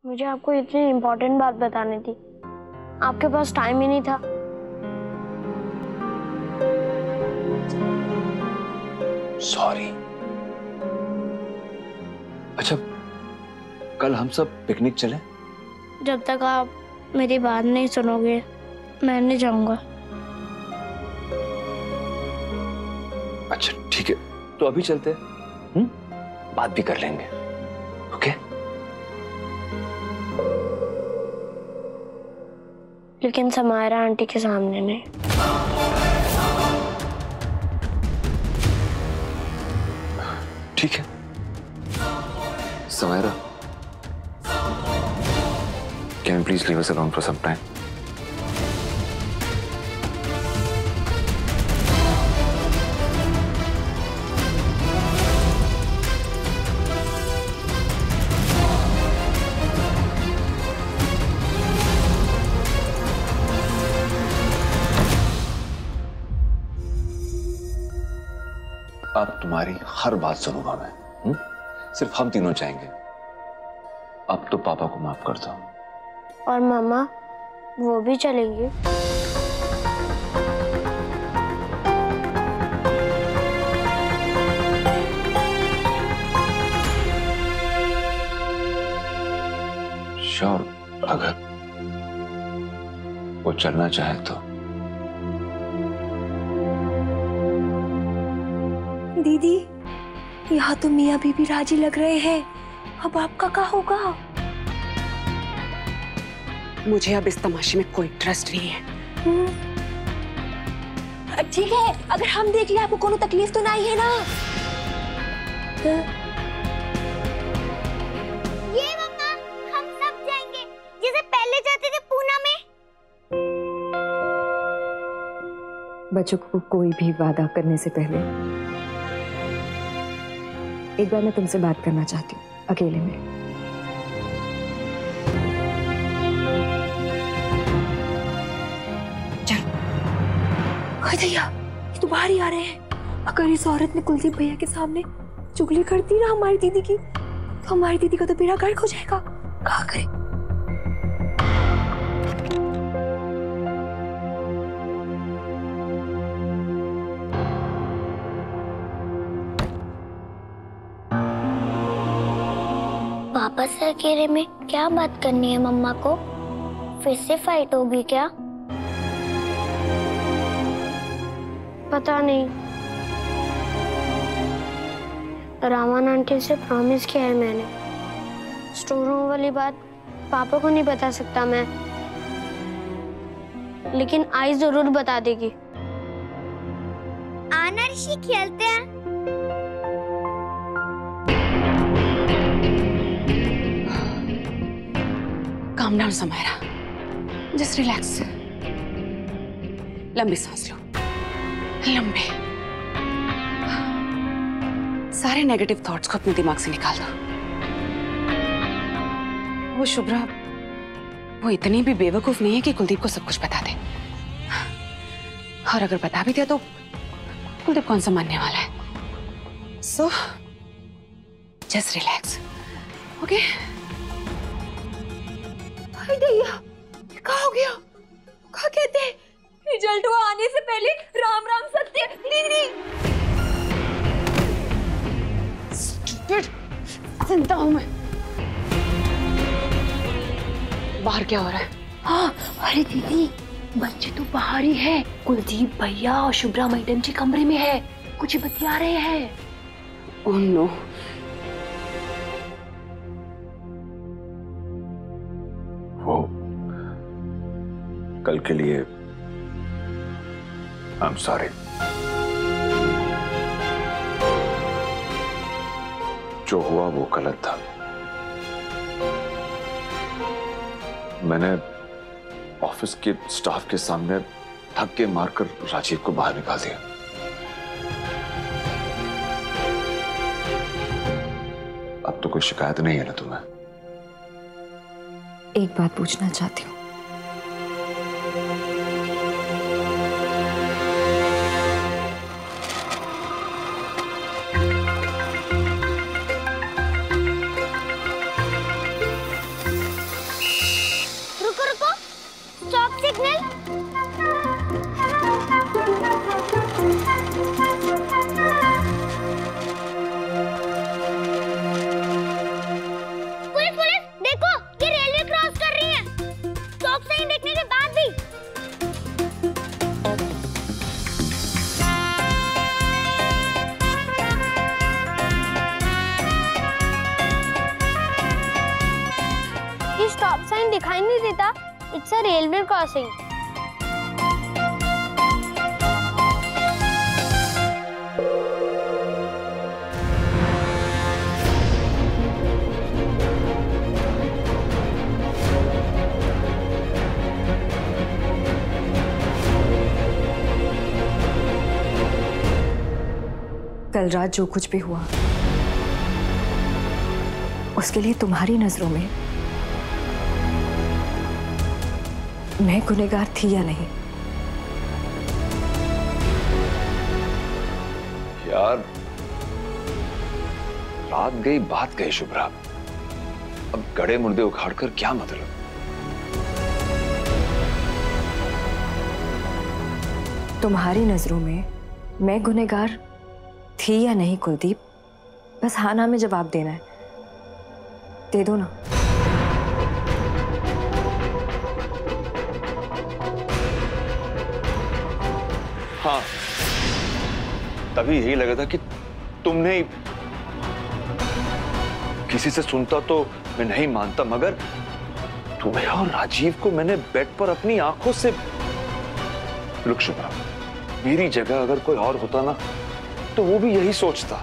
मुझे आपको इतनी इम्पोर्टेंट बात बतानी थी, आपके पास टाइम ही नहीं था। सॉरी। अच्छा, कल हम सब पिकनिक चलें? जब तक आप मेरी बात नहीं सुनोगे मैं नहीं जाऊंगा। अच्छा ठीक है, तो अभी चलते हैं, बात भी कर लेंगे। ओके? लेकिन समायरा आंटी के सामने नहीं। ठीक है Samaira, can you please leave us alone for some time? अब तुम्हारी हर बात सुनूंगा मैं। सिर्फ हम तीनों चाहेंगे। अब तो पापा को माफ कर दो। और मामा, वो भी चलेंगी? श्योर, अगर वो चलना चाहे तो। दीदी, यहाँ तो मियाँ बीबी राजी लग रहे हैं, अब आपका क्या होगा? मुझे अब इस तमाशे में कोई इंटरेस्ट नहीं है। ठीक है, अगर हम देख लिया आपको कोनो तकलीफ तो नहीं है ना? ये मम्मा, हम सब जाएंगे जैसे पहले जाते थे पूना में। बच्चों को कोई भी वादा करने से पहले एक बार मैं तुमसे बात करना चाहती हूँ, अकेले में। भैया, ये तो बाहर ही आ रहे हैं। अगर इस औरत ने कुलदीप भैया के सामने चुगली कर दी ना हमारी दीदी की, तो हमारी दीदी का तो बेड़ा गर्क हो जाएगा। क्या करें? पापा से अकेले में क्या बात करनी है मम्मा को? फिर से फाइट होगी क्या? पता नहीं, रामान आंटी से प्रॉमिस किया है मैंने। स्टोर रूम वाली बात पापा को नहीं बता सकता मैं, लेकिन आई जरूर बता देगी। आना ऋषि, खेलते हैं। Calm down Samaira, just relax. लंबी सांस लो, लंबे। सारे नेगेटिव थॉट्स को अपने दिमाग से निकाल दो। वो शुभ्रा, वो इतनी भी बेवकूफ नहीं है कि कुलदीप को सब कुछ बता दे। और अगर बता भी दिया तो कुलदीप कौन सा मानने वाला है? So just relax, okay? भैया, क्या हो गया? क्या कहते हैं? रिजल्ट वो आने से पहले राम राम सत्य। नहीं, स्टूपिड, चिंता हूं मैं। बाहर क्या हो रहा है? हाँ, अरे दीदी, बच्चे तो बाहर ही है। कुलदीप भैया और शुभ्रा मैडम जी कमरे में है, कुछ बतिया रहे हैं। Oh no. वो कल के लिए आई एम सॉरी। जो हुआ वो गलत था। मैंने ऑफिस के स्टाफ के सामने धक्के मारकर राजीव को बाहर निकाल दिया। अब तो कोई शिकायत नहीं है ना तुम्हें? एक बात पूछना चाहती हूँ। देखो, ये रेलवे क्रॉस कर रही है, स्टॉप साइन देखने के बाद भी। ये स्टॉप साइन दिखाई नहीं देता, इट्स अ रेलवे क्रॉसिंग। कल रात जो कुछ भी हुआ उसके लिए तुम्हारी नजरों में मैं गुनहगार थी या नहीं? यार रात गई बात गई शुभ्रा, अब गड़े मुर्दे उखाड़कर क्या मतलब? तुम्हारी नजरों में मैं गुनहगार थी या नहीं कुलदीप, बस हाँ ना में जवाब देना है, दे दो ना। हाँ, तभी यही लगा था कि तुमने किसी से सुनता तो मैं नहीं मानता, मगर तुम्हें और राजीव को मैंने बेड पर अपनी आंखों से। लुक शुभ्रा, मेरी जगह अगर कोई और होता ना तो वो भी यही सोचता।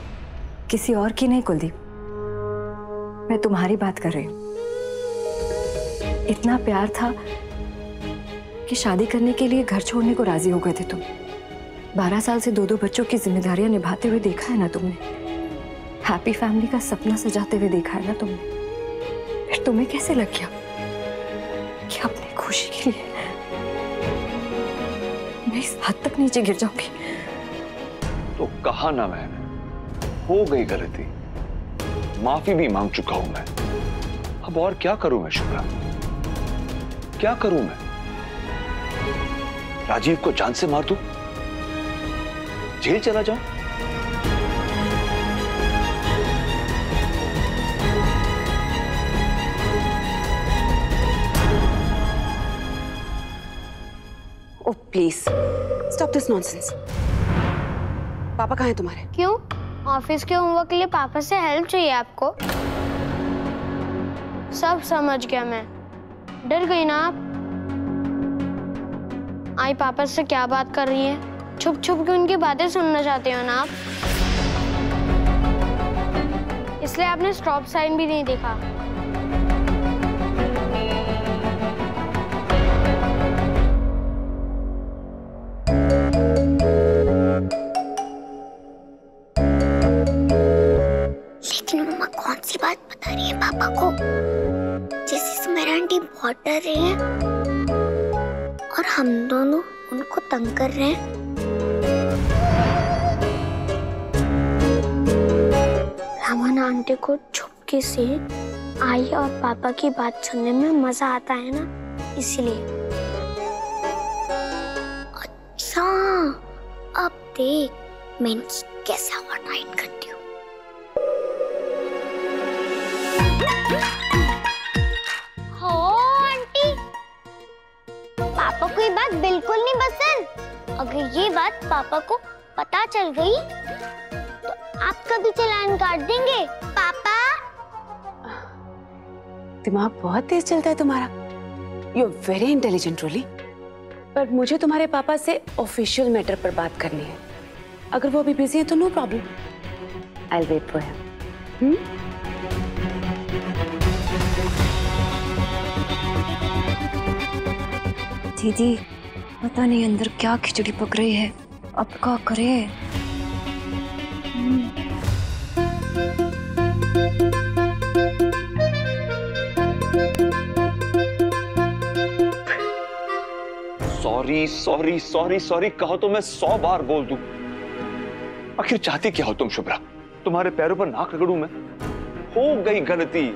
किसी और की नहीं कुलदीप, मैं तुम्हारी बात कर रही हूं। इतना प्यार था कि शादी करने के लिए घर छोड़ने को राजी हो गए थे तुम। 12 साल से 2-2 बच्चों की जिम्मेदारियां निभाते हुए देखा है ना तुमने, हैप्पी फैमिली का सपना सजाते हुए देखा है ना तुमने। फिर तुम्हें कैसे लग गया कि अपनी खुशी के लिए मैं इस हद तक नीचे गिर जाऊंगी? तो कहा ना मैंने, हो गई गलती, माफी भी मांग चुका हूं मैं। अब और क्या करूं मैं शुभ्रा, क्या करूं मैं? राजीव को जान से मार दूं, जेल चला जाऊं? Oh please stop this nonsense. पापा कहाँ हैं तुम्हारे? क्यों? ऑफिस के होमवर्क के लिए पापा से हेल्प चाहिए आपको? सब समझ गया मैं, डर गई ना आप? आई पापा से क्या बात कर रही है, छुप छुप के उनकी बातें सुनना चाहते हो ना आप? इसलिए आपने स्टॉप साइन भी नहीं देखा। लेकिन मम्मा कौन सी बात बता रही है पापा को? जैसे सुमेरा आंटी बहुत डर रही हैं और हम दोनों उनको तंग कर रहे हैं। रामाना आंटी को चुपके से आई और पापा की बात सुनने में मजा आता है ना, इसलिए। अच्छा, अब देख मैं कैसे ओवरनाइट करती हूँ। हो आंटी, पापा को ये बात बिल्कुल नहीं पसंद। अगर ये बात पापा को पता चल गई तो आपका भी चालान काट देंगे। पापा, दिमाग बहुत तेज चलता है तुम्हारा। यू आर वेरी इंटेलिजेंट रोली, पर मुझे तुम्हारे पापा से ऑफिशियल मैटर पर बात करनी है। अगर वो अभी बिजी है तो no problem, I will wait for him. दीदी, पता नहीं अंदर क्या खिचड़ी पक रही है, अब क्या करे? सॉरी सॉरी सॉरी सॉरी कहो तो मैं 100 बार बोल दूं। आखिर चाहती क्या हो तुम शुभ्रा? तुम्हारे पैरों पर नाक रगड़ूं मैं? हो गई गलती,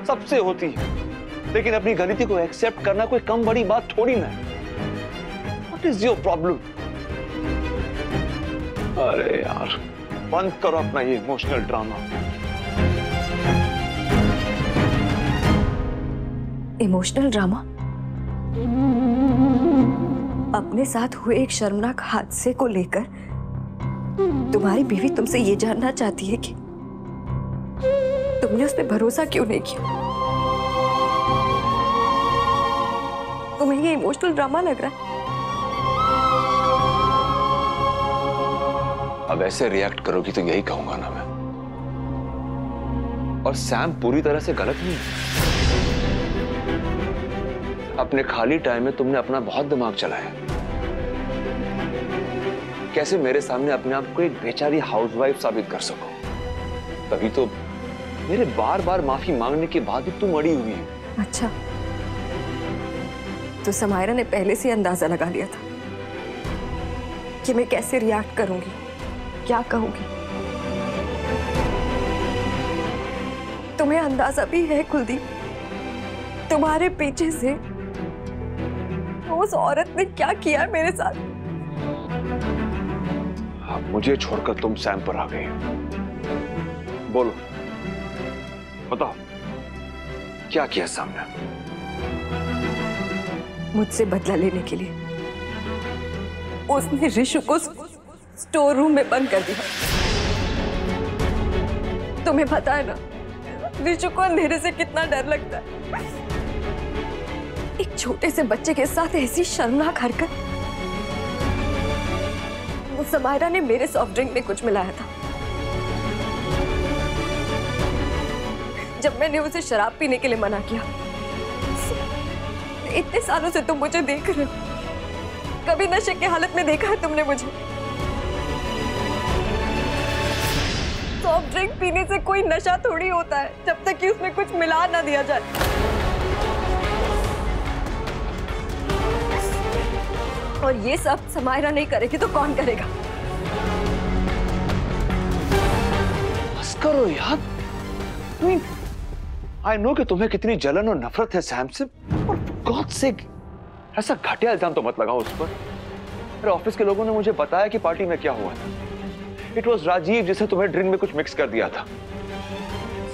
सबसे होती है, लेकिन अपनी गलती को एक्सेप्ट करना कोई कम बड़ी बात थोड़ी ना है। What is your problem? अरे यार, बंद करो अपना ये इमोशनल ड्रामा। Emotional drama? अपने साथ हुए एक शर्मनाक हादसे को लेकर तुम्हारी बीवी तुमसे ये जानना चाहती है कि तुमने उस पर भरोसा क्यों नहीं किया। तुम्हें ये इमोशनल ड्रामा लग रहा है? अब ऐसे रिएक्ट करोगी तो यही कहूंगा ना मैं। और सैम पूरी तरह से गलत नहीं है। अपने खाली टाइम में तुमने अपना बहुत दिमाग चलाया। कैसे मेरे सामने अपने आप को एक बेचारी हाउसवाइफ साबित कर सको। तभी तो मेरे बार बार माफी मांगने के बाद भी तुम अड़ी हुई है। अच्छा, तो समायरा ने पहले से अंदाजा लगा लिया था कि मैं कैसे रिएक्ट करूंगी, क्या कहूंगी। तुम्हें अंदाजा भी है कुलदीप, तुम्हारे पीछे से उस औरत ने क्या किया है मेरे साथ। हाँ, मुझे छोड़कर तुम सैम पर आ गई। बोलो, बताओ क्या किया सामने? मुझसे बदला लेने के लिए उसने ऋषु को स्टोर रूम में बंद कर दिया। तुम्हें पता है ना ऋषु को अंधेरे से कितना डर लगता है। एक छोटे से बच्चे के साथ ऐसी शर्मनाक हरकत। समायरा ने मेरे सॉफ्ट ड्रिंक में कुछ मिलाया था। जब मैंने उसे शराब पीने के लिए मना किया। इतने सालों से तुम मुझे देख रहे हो, कभी नशे की हालत में देखा है तुमने मुझे? सॉफ्ट ड्रिंक पीने से कोई नशा थोड़ी होता है जब तक कि उसमें कुछ मिला ना दिया जाए। और ये सब समायरा नहीं करेगी तो कौन करेगा? बस करो यार। आई नो कि तुम्हें कितनी जलन और नफरत है सैम से, और गॉड से ऐसा घटिया इल्जाम तो मत लगाओ उस पर। मेरे ऑफिस के लोगों ने मुझे बताया कि पार्टी में क्या हुआ था। इट वॉज राजीव जिसने तुम्हें ड्रिंक में कुछ मिक्स कर दिया था।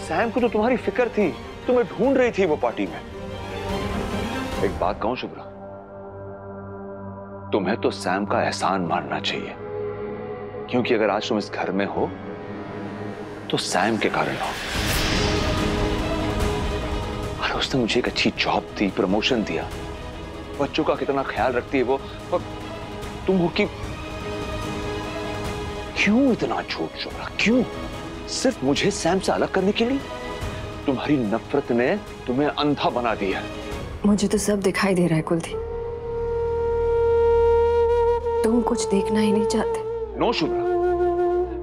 सैम को तो तुम्हारी फिक्र थी, तुम्हें ढूंढ रही थी वो पार्टी में। एक बात कहूं शुभ्रा, तुम्हें तो सैम का एहसान मानना चाहिए, क्योंकि अगर आज तुम इस घर में हो तो सैम के कारण हो। अरे उसने मुझे एक अच्छी जॉब दी, प्रमोशन दिया, बच्चों का कितना ख्याल रखती है वो, और तुम हो कि क्यों इतना झूठ शुभ्रा? क्यों? सिर्फ मुझे सैम से अलग करने के लिए? तुम्हारी नफरत ने तुम्हें अंधा बना दिया। मुझे तो सब दिखाई दे रहा है कुलदीप, तुम कुछ देखना ही नहीं चाहते। No Shubhra,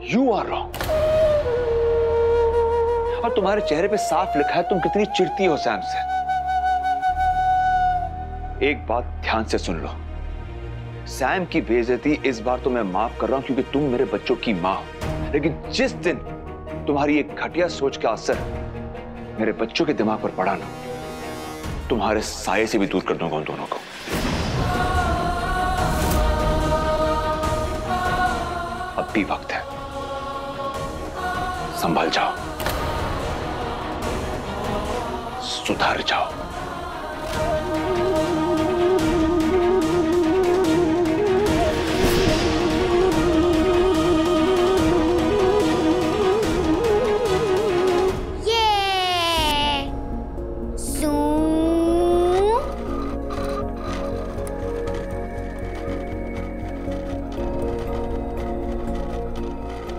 you are wrong. और तुम्हारे चेहरे पे साफ लिखा है तुम कितनी चिढ़ती हो सैम से। एक बात ध्यान से सुन लो, सैम की बेइज्जती इस बार तो मैं माफ कर रहा हूं क्योंकि तुम मेरे बच्चों की मां हो, लेकिन जिस दिन तुम्हारी एक घटिया सोच का असर मेरे बच्चों के दिमाग पर पड़ा ना, तुम्हारे साये से भी दूर कर दूंगा उन दोनों को। अब भी वक्त है, संभल जाओ, सुधर जाओ।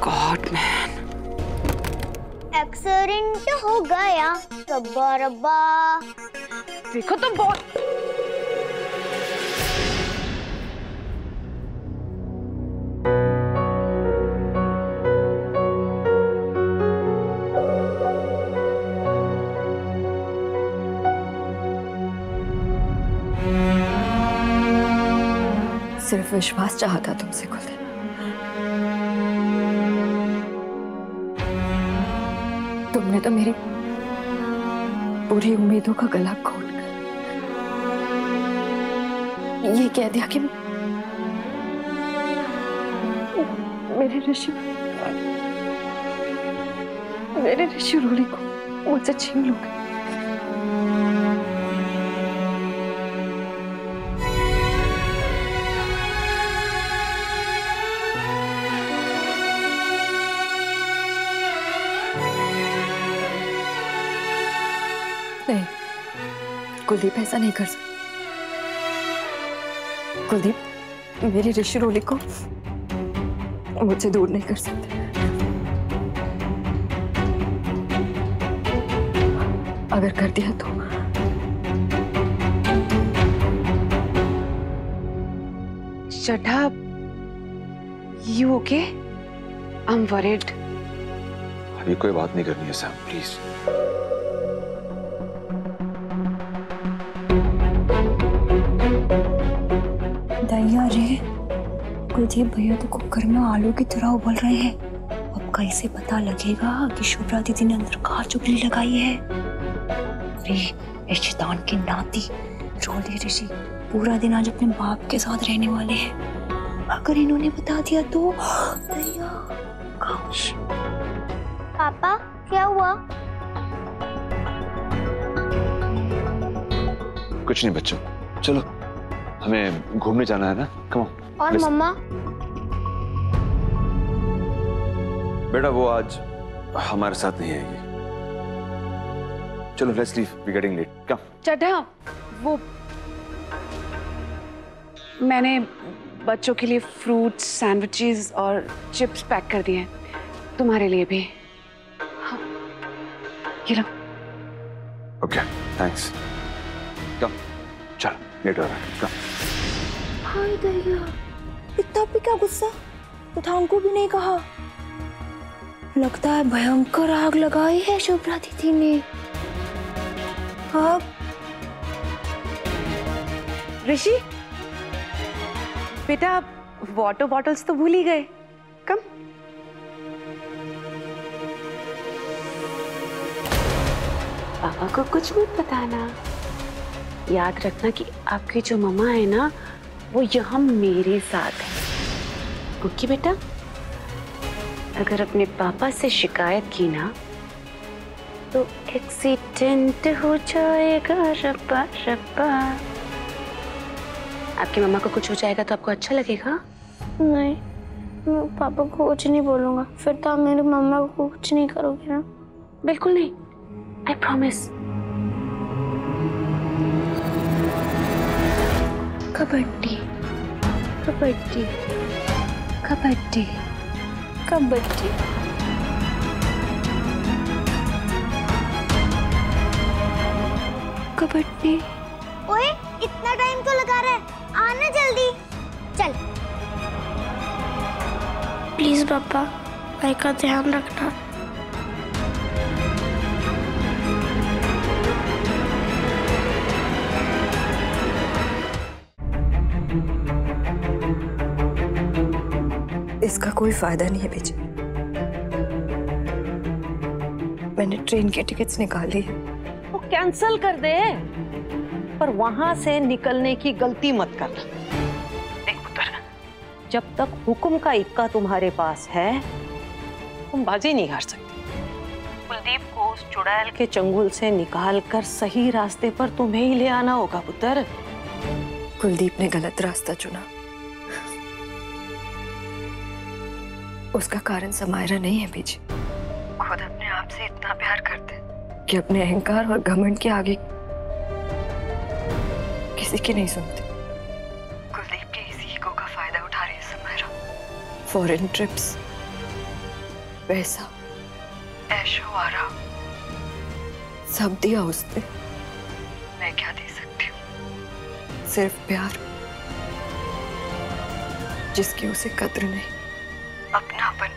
गॉड मैन, एक्सीडेंट हो गया। रब्बा रब्बा। देखो तो बहुत सिर्फ विश्वास चाहता तुमसे कुलदीप। तुमने तो मेरी पूरी उम्मीदों का गला घोट कर ये कह दिया कि मेरे ऋषि रोली को मुझसे छीन लोगे। कुलदीप ऐसा नहीं कर सकता। कुलदीप मेरी ऋषि रोली को मुझसे दूर नहीं कर सकते। अगर कर दिया तो Chadha, you okay? I'm worried. अभी कोई बात नहीं करनी है सैम, प्लीज। दैया रे, कुलदीप भैया तो कुकर में आलू की तरह उबल रहे हैं। अब कैसे पता लगेगा कि शुभ्रा दीदी ने अंदर कहाँ चुगली लगाई है? अरे ये शैतान की नाती रोली ऋषि पूरा दिन आज अपने बाप के साथ रहने वाले हैं। अगर इन्होंने बता दिया तो दैया। पापा क्या हुआ? कुछ नहीं बच्चों, चलो हमें घूमने जाना है ना, कम ऑन। और मम्मा? बेटा वो आज हमारे साथ नहीं आएगी। चलो let's leave, we getting late, come. Chadha, वो मैंने बच्चों के लिए फ्रूट्स, सैंडविचेस और चिप्स पैक कर दिए हैं, तुम्हारे लिए भी। हाँ, ये लो। Okay, thanks. कम, चल लेट हो रहा है, कम। हाय दैया, इतना भी क्या गुस्सा? उठाऊं को भी नहीं कहा। लगता है भयंकर आग लगाई है शुभ्रा दीदी ने। हाँ ऋषि बेटा, वाटर बॉटल्स तो भूल ही गए। कम। पापा को कुछ मत बताना। याद रखना कि आपकी जो मम्मा है ना, वो यहाँ मेरे साथ है। ओके बेटा, अगर अपने पापा से शिकायत की ना तो एक्सीडेंट हो जाएगा। रब्बा रब्बा। आपकी मम्मा को कुछ हो जाएगा तो आपको अच्छा लगेगा? नहीं, मैं पापा को कुछ नहीं बोलूंगा। फिर तो आप मेरी मम्मा को कुछ नहीं करोगे ना? बिल्कुल नहीं, आई प्रॉमिस। कबड्डी कबड्डी कबड्डी कबड्डी। कबड्डी। ओए इतना टाइम क्यों लगा रहा है? आना जल्दी, चल। प्लीज पापा, भाई का ध्यान रखना। इसका कोई फायदा नहीं है बेटी। मैंने ट्रेन की टिकट्स निकाली है। वो कैंसिल कर दे, पर वहां से निकलने की गलती मत करना। देख पुत्र, जब तक हुक्म का इक्का तुम्हारे पास है, तुम बाजी नहीं हार सकती। कुलदीप को उस चुड़ैल के चंगुल से निकाल कर सही रास्ते पर तुम्हें ही ले आना होगा पुत्र। कुलदीप ने गलत रास्ता चुना। उसका कारण समायरा नहीं है बीजी। खुद अपने आप से इतना प्यार करते कि अपने अहंकार और घमंड के आगे किसी की नहीं सुनते। कुलदीप के इसी ईगो का फायदा उठा रही है समायरा। फॉरेन ट्रिप्स, पैसा, ऐशो आराम सब दिया उसने। मैं क्या दे सकती हूँ? सिर्फ प्यार, जिसकी उसे कद्र नहीं, अपनापन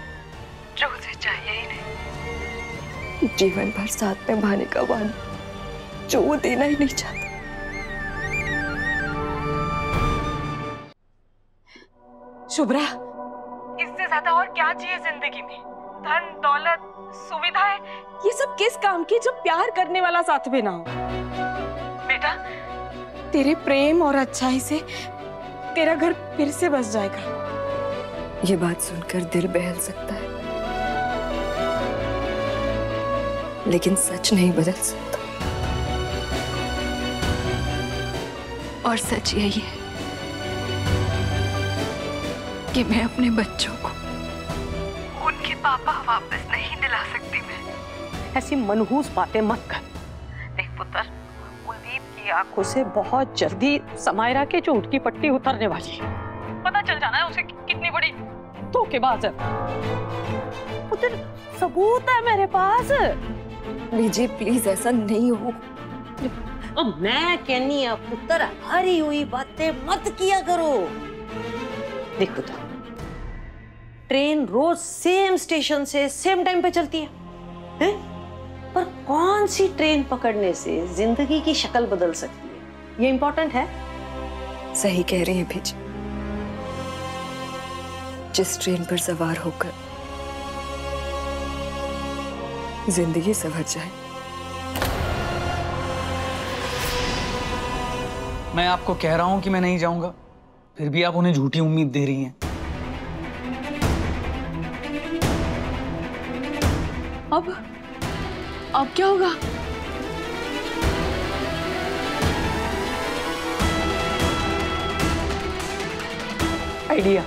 जो उसे चाहिए ही नहीं, जीवन भर साथ में भाने का वादा जो वो देना ही नहीं चाहता। शुभ्रा, इससे ज्यादा और क्या चाहिए जिंदगी में? धन, दौलत, सुविधाएं, ये सब किस काम की जब प्यार करने वाला साथ में ना हो? बेटा, तेरे प्रेम और अच्छाई से तेरा घर फिर से बस जाएगा। ये बात सुनकर दिल बहल सकता है, लेकिन सच नहीं बदल सकता। और सच यही है कि मैं अपने बच्चों को उनके पापा वापस नहीं दिला सकती। मैं ऐसी मनहूस बातें मत कर। देख पुत्र, कुलदीप की तुम्हारी आंखों से बहुत जल्दी समायरा के झूठ की पट्टी उतरने वाली है। पता चल जाना है उसे कितनी बड़ी धोखेबाज है। उधर सबूत है मेरे पास। बीजी प्लीज ऐसा नहीं हो। अब मैं कहनी है पुत्र, हरी हुई बातें मत किया करो। देख पुत्र, ट्रेन रोज सेम स्टेशन से सेम टाइम पे चलती है? पर कौन सी ट्रेन पकड़ने से जिंदगी की शक्ल बदल सकती है, ये इंपॉर्टेंट है। सही कह रही है बीजी। जिस ट्रेन पर सवार होकर जिंदगी संवर जाए। मैं आपको कह रहा हूं कि मैं नहीं जाऊंगा, फिर भी आप उन्हें झूठी उम्मीद दे रही हैं। अब क्या होगा? आइडिया